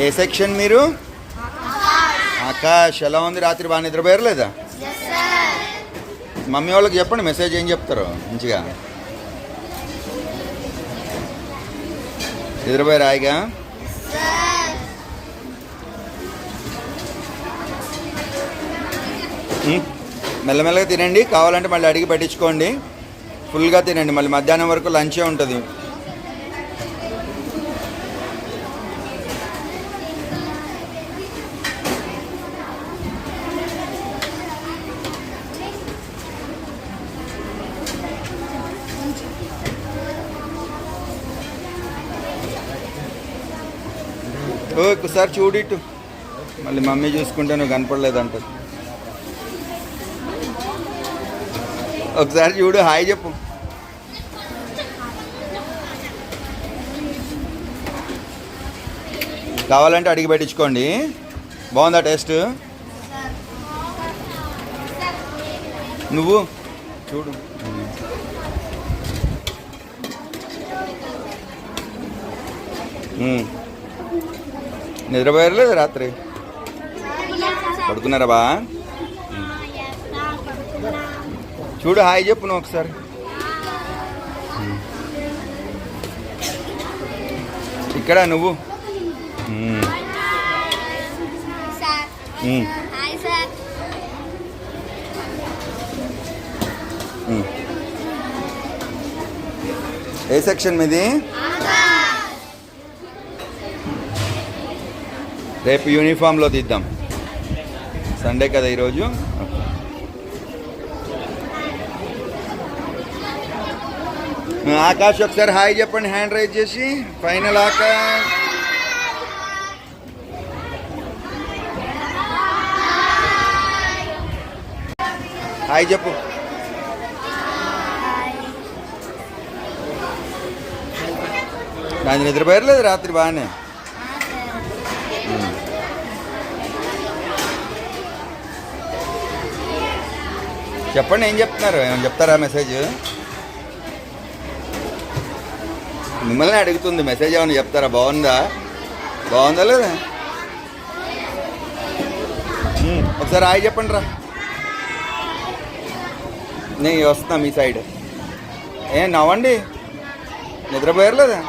ఏ section మీరు? ఆకాష్. ఎలా ఉంది? రాత్రి బాగా నిద్రపోయారు లేదా? మమ్మీ వాళ్ళకి చెప్పండి, మెసేజ్ ఏం చెప్తారు మంచిగా. నిద్రపోయారు హాయిగా? మెల్లమెల్లగా తినండి, కావాలంటే మళ్ళీ అడిగి పెట్టించుకోండి. ఫుల్గా తినండి, మళ్ళీ మధ్యాహ్నం వరకు లంచే ఉంటుంది. ఒకసారి చూడు ఇటు, మళ్ళీ మమ్మీ చూసుకుంటే నువ్వు కనపడలేదంట. ఒకసారి చూడు, హాయ్ చెప్పు. కావాలంటే అడిగి పెట్టించుకోండి. బాగుందా టేస్ట్? నువ్వు చూడు. నిద్రపోయారు లేదు రాత్రి? పడుకున్నారా బా? చూడు, హాయ్ చెప్పు నువ్వు ఒకసారి. ఇక్కడ నువ్వు ఏ సెక్షన్ మీది? రేపు యూనిఫామ్లో తీద్దాం, సండే కదా ఈరోజు. ఆకాష్ ఒకసారి హాయ్ చెప్పండి, హ్యాండ్ రైజ్ చేసి. ఫైనల్ ఆకాష్. హాయ్ చెప్పు. దాని నిద్రపోయారు లేదు రాత్రి బాగానే? చెప్పండి, ఏం చెప్తున్నారు? ఏమైనా చెప్తారా? మెసేజ్ మిమ్మల్ని అడుగుతుంది. మెసేజ్ ఏమైనా చెప్తారా? బాగుందా? బాగుందా లేదా? ఒకసారి హాయ్ చెప్పండి రా. నేను వస్తున్నా మీ సైడ్. నవ్వండి, నిద్రపోయారు లేదా?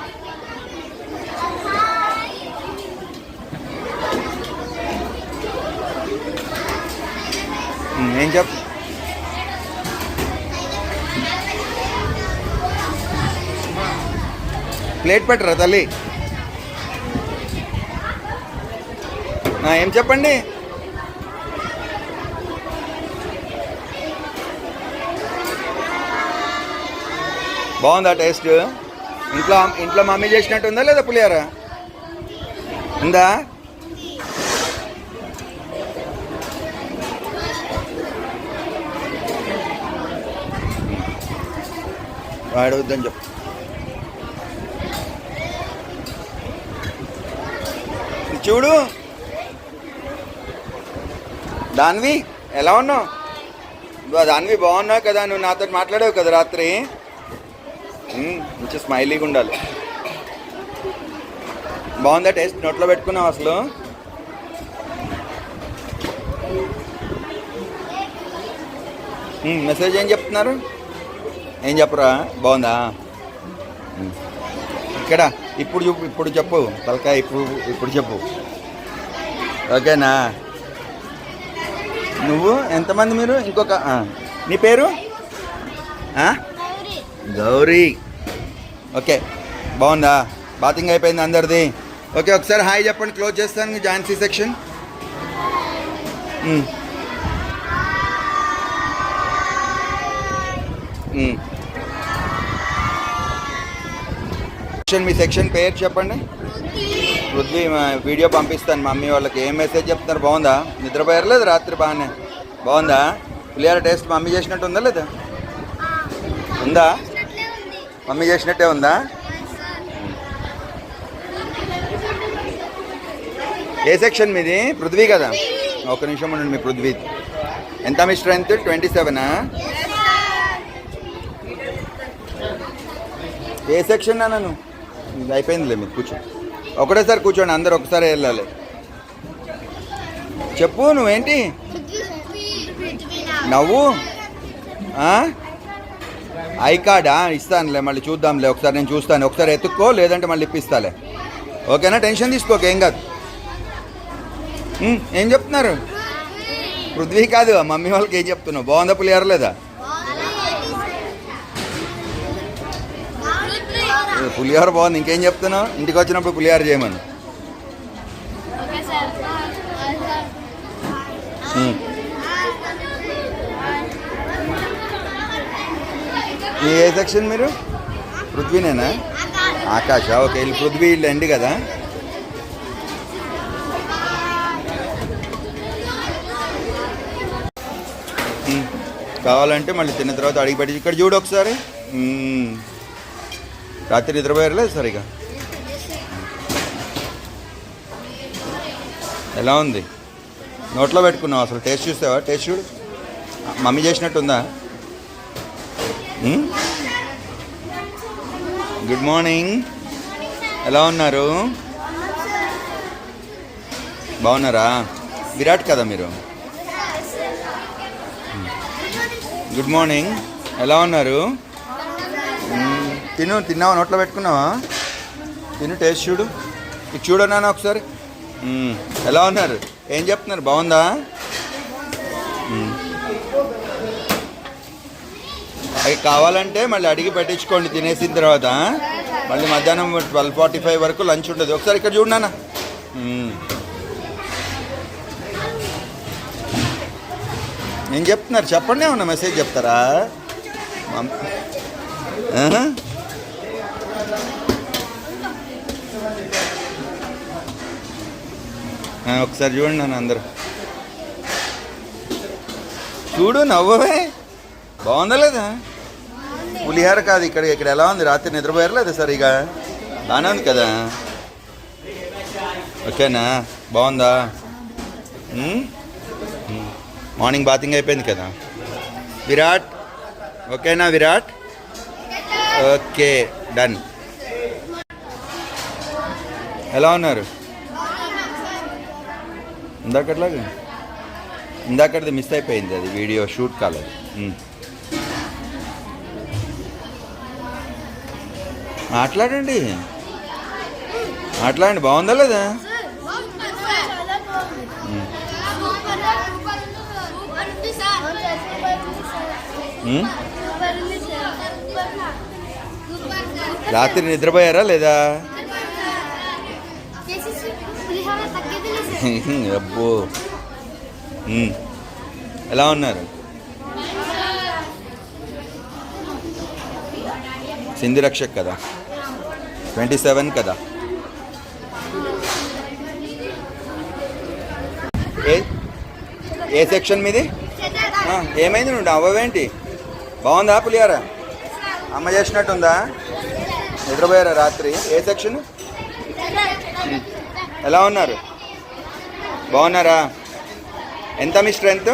ఏం చెప్పు. ప్లేట్ పెట్టరా తల్లి? ఏం చెప్పండి. బాగుందా టేస్ట్? ఇంట్లో మమ్మీ చేసినట్టు ఉందా లేదా? పులిహారా ఉందా? వాడవద్దని చెప్పు. చూడు, దాన్వి ఎలా ఉన్నావు? దాన్వి బాగున్నావు కదా? నువ్వు నాతో మాట్లాడావు కదా రాత్రి. మంచి స్మైలీగా ఉండాలి. బాగుందా టేస్ట్? నోట్లో పెట్టుకున్నావు అసలు? మెసేజ్ ఏం చెప్తున్నారు? ఏం చెప్పరా? బాగుందా? ఇక్కడ ఇప్పుడు చెప్పు, ఇప్పుడు చెప్పు తలకాయ, ఇప్పుడు చెప్పు. ఓకేనా? నువ్వు ఎంతమంది మీరు? ఇంకొక నీ పేరు? గౌరీ. ఓకే, బాగుందా? బాతింగ్ అయిపోయింది అందరిది? ఓకే, ఒకసారి హాయ్ చెప్పండి, క్లోజ్ చేస్తాను ఝాన్సీ సెక్షన్. మీ సెక్షన్ పేరు చెప్పండి. పృథ్వీ. వీడియో పంపిస్తాను మమ్మీ వాళ్ళకి. ఏం మెసేజ్ చెప్తున్నారు? బాగుందా? నిద్రపోయారు లేదు రాత్రి? బాగానే బాగుందా? పులిహార టేస్ట్ మమ్మీ చేసినట్టు ఉందా లేదా? ఉందా? మమ్మీ చేసినట్టే ఉందా? ఏ సెక్షన్ మీది? పృథ్వీ కదా? ఒక నిమిషం ఉండండి. మీ పృథ్వీ ఎంత? మీ స్ట్రెంత్ 27? ఏ సెక్షన్ అన్నాను? ఇది అయిపోయిందిలే, మీరు కూర్చో. ఒకటేసారి కూర్చోండి, అందరు ఒకసారి వెళ్ళాలి. చెప్పు నువ్వేంటి నవ్వు? ఐ కార్డా ఇస్తానులే, మళ్ళీ చూద్దాంలే. ఒకసారి నేను చూస్తాను, ఒకసారి ఎత్తుక్కో, లేదంటే మళ్ళీ ఇప్పిస్తాలే. ఓకేనా? టెన్షన్ తీసుకోక, ఏం కాదు. ఏం చెప్తున్నారు? పృథ్వీ కాదు, మమ్మీ వాళ్ళకి ఏం చెప్తున్నావు? బాగుందా పులిహార లేదా? పులిహార బాగుంది. ఇంకేం చెప్తున్నావు? ఇంటికి వచ్చినప్పుడు పులిహార చేయమని. మీ ఏ సెక్షన్ మీరు? పృథ్వీనేనా? ఆకాశ. ఓకే, వీళ్ళు పృథ్వీ వీళ్ళు ఎండి కదా. కావాలంటే మళ్ళీ తిన్న తర్వాత అడిగి పెట్టి ఇక్కడ చూడు ఒకసారి. రాత్రి నిద్రపోయారులేదు సరిగా. ఎలా ఉంది? నోట్లో పెట్టుకున్నావు అసలు? టేస్ట్ చూసావా? టేస్ట్ చూడు, మమ్మీ చేసినట్టుందా? గుడ్ మార్నింగ్, ఎలా ఉన్నారు? బాగున్నారా? విరాట్ కదా మీరు? గుడ్ మార్నింగ్, ఎలా ఉన్నారు? తిన్నావా? నోట్లో పెట్టుకున్నావా? తిను, టేస్ట్ చూడు. ఇది చూడన్నా ఒకసారి. ఎలా ఉన్నారు? ఏం చెప్తున్నారు? బాగుందా? అవి కావాలంటే మళ్ళీ అడిగి పెట్టించుకోండి తినేసిన తర్వాత. మళ్ళీ మధ్యాహ్నం 12:45 వరకు లంచ్ ఉంటుంది. ఒకసారి ఇక్కడ చూడు నాన్న. ఏం చెప్తున్నారు? చెప్పండి, ఏమన్నా మెసేజ్ చెప్తారా? ఒకసారి చూడండి నన్ను అందరూ. చూడు, నవ్వవే. బాగుందా లేదా? పులిహార కాదు ఇక్కడ. ఇక్కడ ఎలా ఉంది? రాత్రి నిద్రపోయారు లేదా సరిగా? బాగానే ఉంది కదా? ఓకేనా? బాగుందా? మార్నింగ్ బాతింగ్ అయిపోయింది కదా? విరాట్ ఓకేనా? Virat okay, done. ఎలా ఉన్నారు? ఇందాకటిది మిస్ అయిపోయింది, అది వీడియో షూట్ కాలేదు. మాట్లాడండి, మాట్లాడండి. బాగుందా లేదా? రాత్రి నిద్రపోయారా లేదా? అబ్బో, ఎలా ఉన్నారు? సింధు రక్షక్ కదా? 27 కదా? ఏ సెక్షన్ మీది? ఏమైంది? నువ్వు అవ్వేంటి? బాగుందా పులిహార? అమ్మ చేసినట్టుందా? నిద్రపోయారా రాత్రి? ఏ సెక్షన్? ఎలా ఉన్నారు? బాగున్నారా? ఎంత మీ స్ట్రెంత్?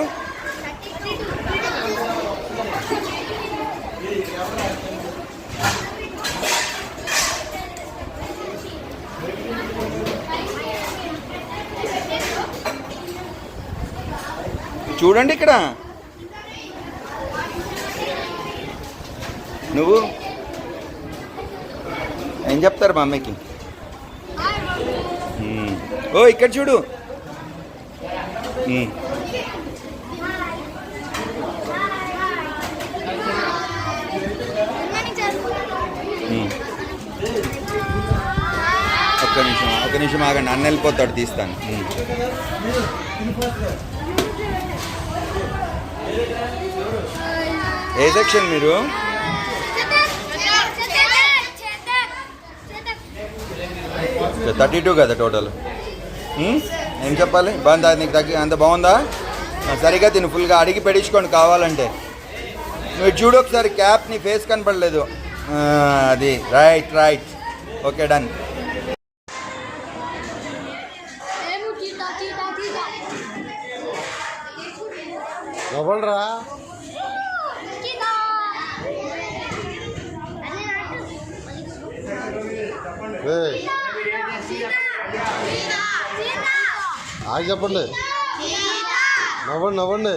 చూడండి ఇక్కడ. నువ్వు ఏం చెప్తారు మా అమ్మకి? ఓ ఇక్కడ చూడు. ఒక్క నిమిషం ఆగండి, అన్న వెళ్ళిపోతాడు, తీస్తాను. ఏ సెక్షన్ మీరు? ఓకే, 32 కదా టోటల్. ఏం చెప్పాలి? బాగుందా? నీకు అంత బాగుందా? సరిగా తిను, ఫుల్గా అడిగి పెట్టించుకోండి కావాలంటే. నువ్వు చూడు ఒకసారి, క్యాప్ నీ ఫేస్ కనపడలేదు. అది రైట్ రైట్. Okay, done. ఎవరురా? ఆగి చెప్పండి. నవ్వండి నవ్వండి.